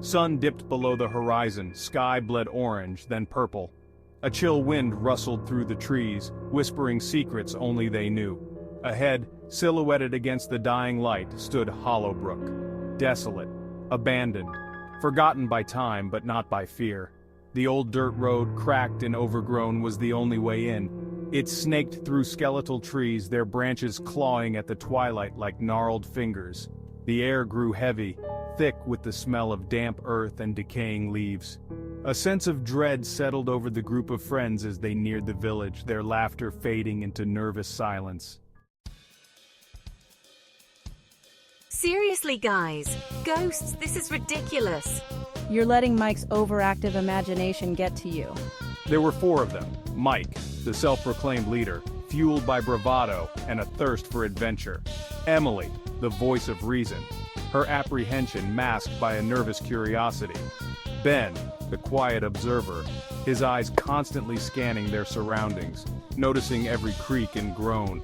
Sun dipped below the horizon, sky bled orange, then purple. A chill wind rustled through the trees, whispering secrets only they knew. Ahead, silhouetted against the dying light, stood Hollowbrook. Desolate, abandoned, forgotten by time but not by fear. The old dirt road, cracked and overgrown, was the only way in. It snaked through skeletal trees, their branches clawing at the twilight like gnarled fingers. The air grew heavy, thick with the smell of damp earth and decaying leaves. A sense of dread settled over the group of friends as they neared the village, their laughter fading into nervous silence. Seriously, guys, ghosts, this is ridiculous. You're letting Mike's overactive imagination get to you. There were 4 of them. Mike, the self-proclaimed leader, fueled by bravado and a thirst for adventure. Emily, the voice of reason, her apprehension masked by a nervous curiosity. Ben, the quiet observer, his eyes constantly scanning their surroundings, noticing every creak and groan.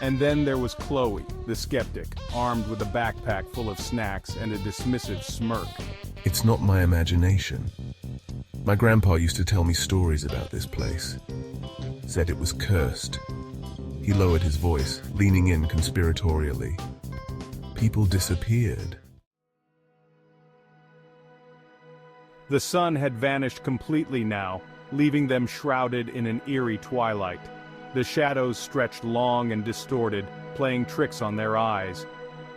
And then there was Chloe, the skeptic, armed with a backpack full of snacks and a dismissive smirk. It's not my imagination. My grandpa used to tell me stories about this place. Said it was cursed. He lowered his voice, leaning in conspiratorially. People disappeared. The sun had vanished completely now, leaving them shrouded in an eerie twilight. The shadows stretched long and distorted, playing tricks on their eyes.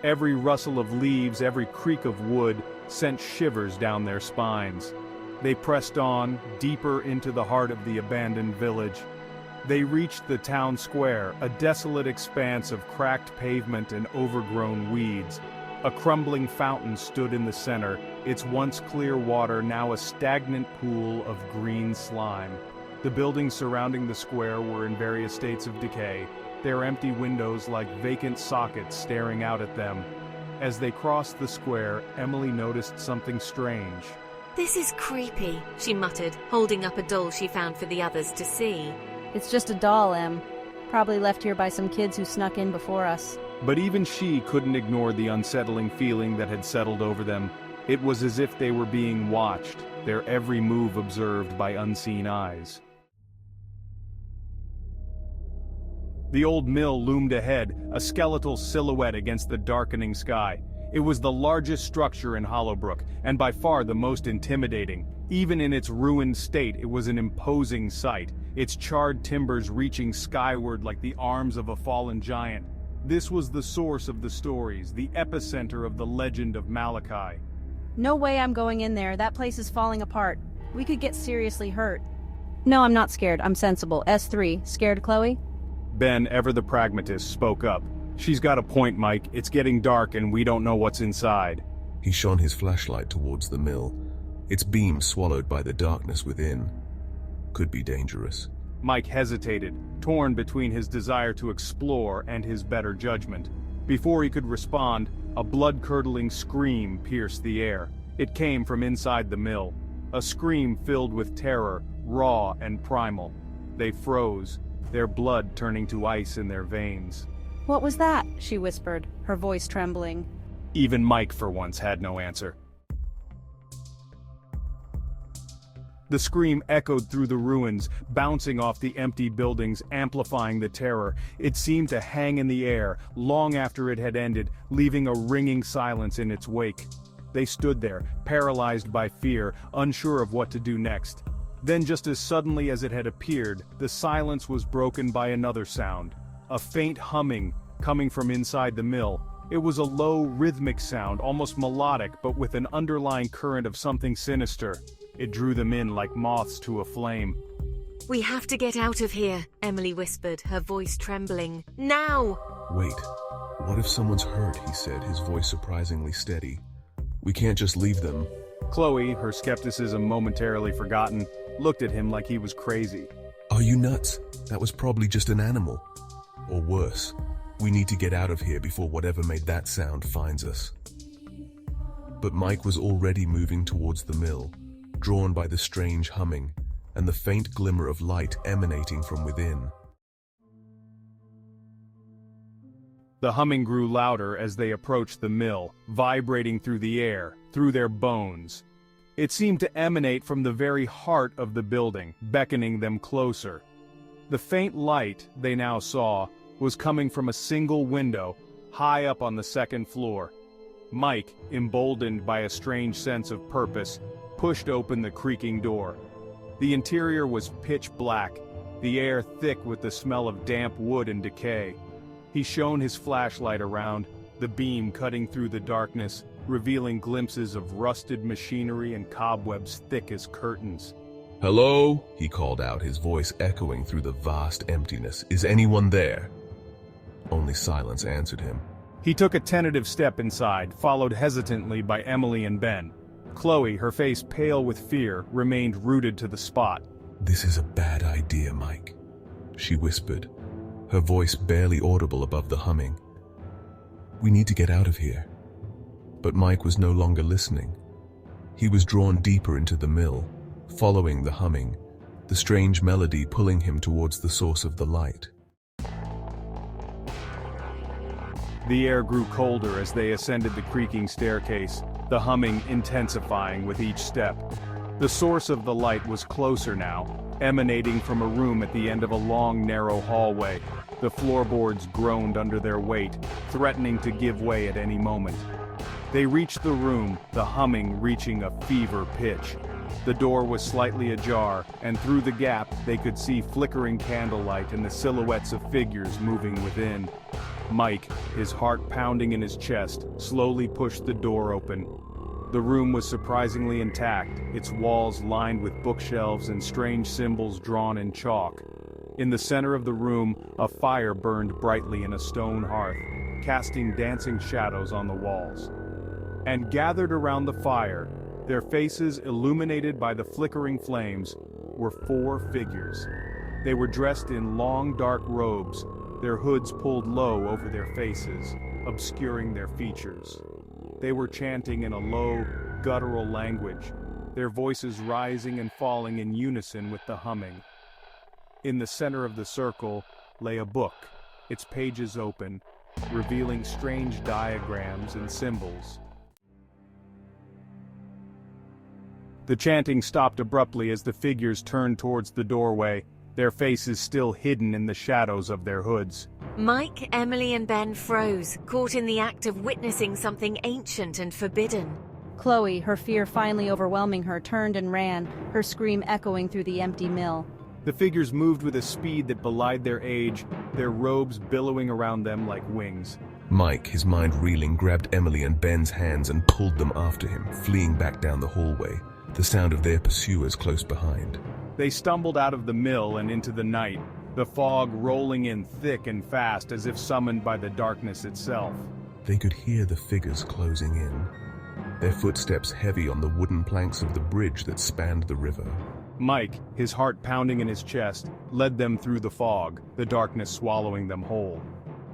Every rustle of leaves, every creak of wood, sent shivers down their spines. They pressed on, deeper into the heart of the abandoned village. They reached the town square, a desolate expanse of cracked pavement and overgrown weeds. A crumbling fountain stood in the center, its once clear water now a stagnant pool of green slime. The buildings surrounding the square were in various states of decay, their empty windows like vacant sockets staring out at them. As they crossed the square, Emily noticed something strange. This is creepy, she muttered, holding up a doll she found for the others to see. It's just a doll, Em. Probably left here by some kids who snuck in before us. But even she couldn't ignore the unsettling feeling that had settled over them. It was as if they were being watched, their every move observed by unseen eyes. The old mill loomed ahead, a skeletal silhouette against the darkening sky. It was the largest structure in Hollowbrook, and by far the most intimidating. Even in its ruined state, it was an imposing sight, its charred timbers reaching skyward like the arms of a fallen giant. This was the source of the stories, the epicenter of the legend of Malachi. No way I'm going in there. That place is falling apart. We could get seriously hurt. No, I'm not scared. I'm sensible. S3. Scared, Chloe? Ben, ever the pragmatist, spoke up. She's got a point, Mike. It's getting dark and we don't know what's inside. He shone his flashlight towards the mill, its beam swallowed by the darkness within. Could be dangerous. Mike hesitated, torn between his desire to explore and his better judgment. Before he could respond, a blood-curdling scream pierced the air. It came from inside the mill. A scream filled with terror, raw and primal. They froze, their blood turning to ice in their veins. What was that? She whispered, her voice trembling. Even Mike, for once, had no answer. The scream echoed through the ruins, bouncing off the empty buildings, amplifying the terror. It seemed to hang in the air, long after it had ended, leaving a ringing silence in its wake. They stood there, paralyzed by fear, unsure of what to do next. Then, just as suddenly as it had appeared, the silence was broken by another sound. A faint humming, coming from inside the mill. It was a low, rhythmic sound, almost melodic, but with an underlying current of something sinister. It drew them in like moths to a flame. We have to get out of here, Emily whispered, her voice trembling. Now! Wait, what if someone's hurt, he said, his voice surprisingly steady. We can't just leave them. Chloe, her skepticism momentarily forgotten, looked at him like he was crazy. Are you nuts? That was probably just an animal. Or worse, we need to get out of here before whatever made that sound finds us. But Mike was already moving towards the mill, drawn by the strange humming and the faint glimmer of light emanating from within. The humming grew louder as they approached the mill, vibrating through the air, through their bones. It seemed to emanate from the very heart of the building, beckoning them closer. The faint light, they now saw, was coming from a single window, high up on the second floor. Mike, emboldened by a strange sense of purpose, pushed open the creaking door. The interior was pitch black, the air thick with the smell of damp wood and decay. He shone his flashlight around, the beam cutting through the darkness, revealing glimpses of rusted machinery and cobwebs thick as curtains. "Hello?" he called out, his voice echoing through the vast emptiness. "Is anyone there?" Only silence answered him. He took a tentative step inside, followed hesitantly by Emily and Ben. Chloe, her face pale with fear, remained rooted to the spot. "This is a bad idea, Mike," she whispered, her voice barely audible above the humming. "We need to get out of here." But Mike was no longer listening. He was drawn deeper into the mill, following the humming, the strange melody pulling him towards the source of the light. The air grew colder as they ascended the creaking staircase, the humming intensifying with each step. The source of the light was closer now, emanating from a room at the end of a long, narrow hallway. The floorboards groaned under their weight, threatening to give way at any moment. They reached the room, the humming reaching a fever pitch. The door was slightly ajar, and through the gap they could see flickering candlelight and the silhouettes of figures moving within. Mike, his heart pounding in his chest, slowly pushed the door open. The room was surprisingly intact, its walls lined with bookshelves and strange symbols drawn in chalk. In the center of the room, a fire burned brightly in a stone hearth, casting dancing shadows on the walls. And gathered around the fire, their faces illuminated by the flickering flames, were 4 figures. They were dressed in long dark robes, their hoods pulled low over their faces, obscuring their features. They were chanting in a low, guttural language, their voices rising and falling in unison with the humming. In the center of the circle lay a book, its pages open, revealing strange diagrams and symbols. The chanting stopped abruptly as the figures turned towards the doorway, their faces still hidden in the shadows of their hoods. Mike, Emily and Ben froze, caught in the act of witnessing something ancient and forbidden. Chloe, her fear finally overwhelming her, turned and ran, her scream echoing through the empty mill. The figures moved with a speed that belied their age, their robes billowing around them like wings. Mike, his mind reeling, grabbed Emily and Ben's hands and pulled them after him, fleeing back down the hallway, the sound of their pursuers close behind. They stumbled out of the mill and into the night, the fog rolling in thick and fast as if summoned by the darkness itself. They could hear the figures closing in, their footsteps heavy on the wooden planks of the bridge that spanned the river. Mike, his heart pounding in his chest, led them through the fog, the darkness swallowing them whole.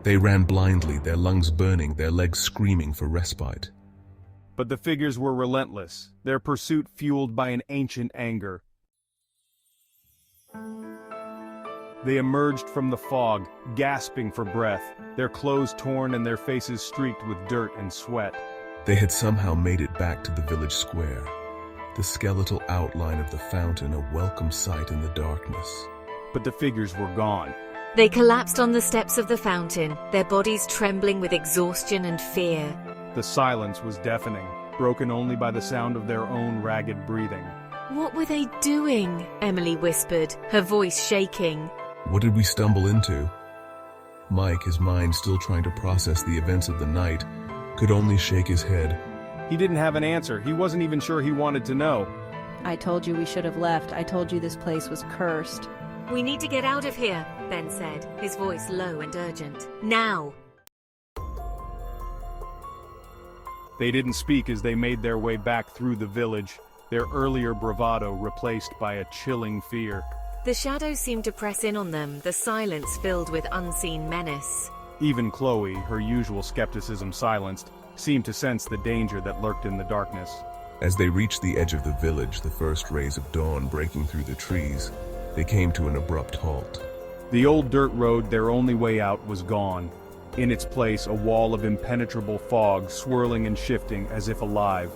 They ran blindly, their lungs burning, their legs screaming for respite. But the figures were relentless, their pursuit fueled by an ancient anger. They emerged from the fog, gasping for breath, their clothes torn and their faces streaked with dirt and sweat. They had somehow made it back to the village square, the skeletal outline of the fountain a welcome sight in the darkness. But the figures were gone. They collapsed on the steps of the fountain, their bodies trembling with exhaustion and fear. The silence was deafening, broken only by the sound of their own ragged breathing. What were they doing? Emily whispered, her voice shaking. What did we stumble into? Mike, his mind still trying to process the events of the night, could only shake his head. He didn't have an answer. He wasn't even sure he wanted to know. I told you we should have left. I told you this place was cursed. We need to get out of here, Ben said, his voice low and urgent. Now! They didn't speak as they made their way back through the village, their earlier bravado replaced by a chilling fear. The shadows seemed to press in on them, the silence filled with unseen menace. Even Chloe, her usual skepticism silenced, seemed to sense the danger that lurked in the darkness. As they reached the edge of the village, the first rays of dawn breaking through the trees, they came to an abrupt halt. The old dirt road, their only way out, was gone. In its place, a wall of impenetrable fog swirling and shifting as if alive.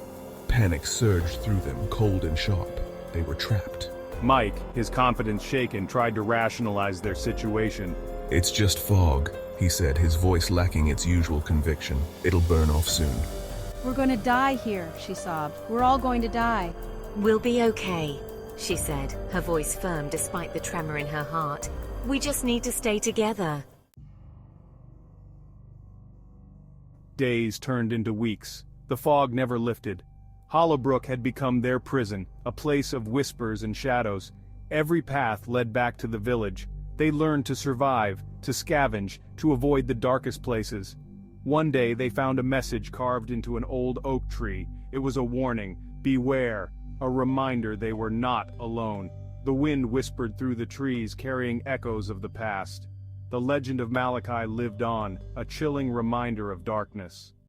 Panic surged through them, cold and sharp. They were trapped. Mike, his confidence shaken, tried to rationalize their situation. "It's just fog," he said, his voice lacking its usual conviction. "It'll burn off soon." We're going to die here, she sobbed. We're all going to die. We'll be okay, she said, her voice firm despite the tremor in her heart. We just need to stay together. Days turned into weeks. The fog never lifted. Hollowbrook had become their prison, a place of whispers and shadows. Every path led back to the village. They learned to survive, to scavenge, to avoid the darkest places. One day they found a message carved into an old oak tree. It was a warning, beware, a reminder they were not alone. The wind whispered through the trees, carrying echoes of the past. The legend of Malachi lived on, a chilling reminder of darkness.